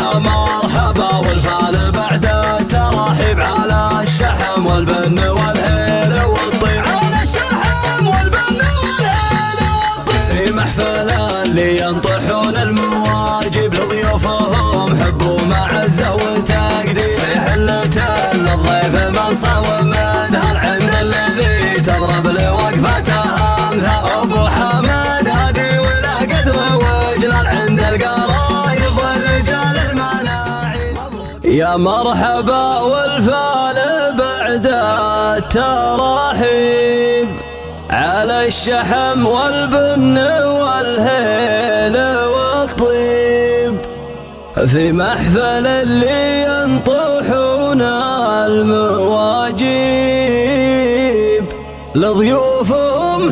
يا مرحبا والفال بعد الترحيب على الشحم والبن والهيل والطيب، على الشحم والبن والهيل والطيب، في محفل اللي ينطحون المواجب لضيوفهم حب ومعزة وتقدير، في حلة للضيف منصة ومنهل عند الذي تضرب لوقفتها امثال، ابو حمد هادي وله قدر وجلال عند القرايب والرجال المناعي. يا مرحبا والفال بعد التراحيب على الشحم والبن والهيل والطيب، في محفل اللي ينطحون المواجيب لضيوفهم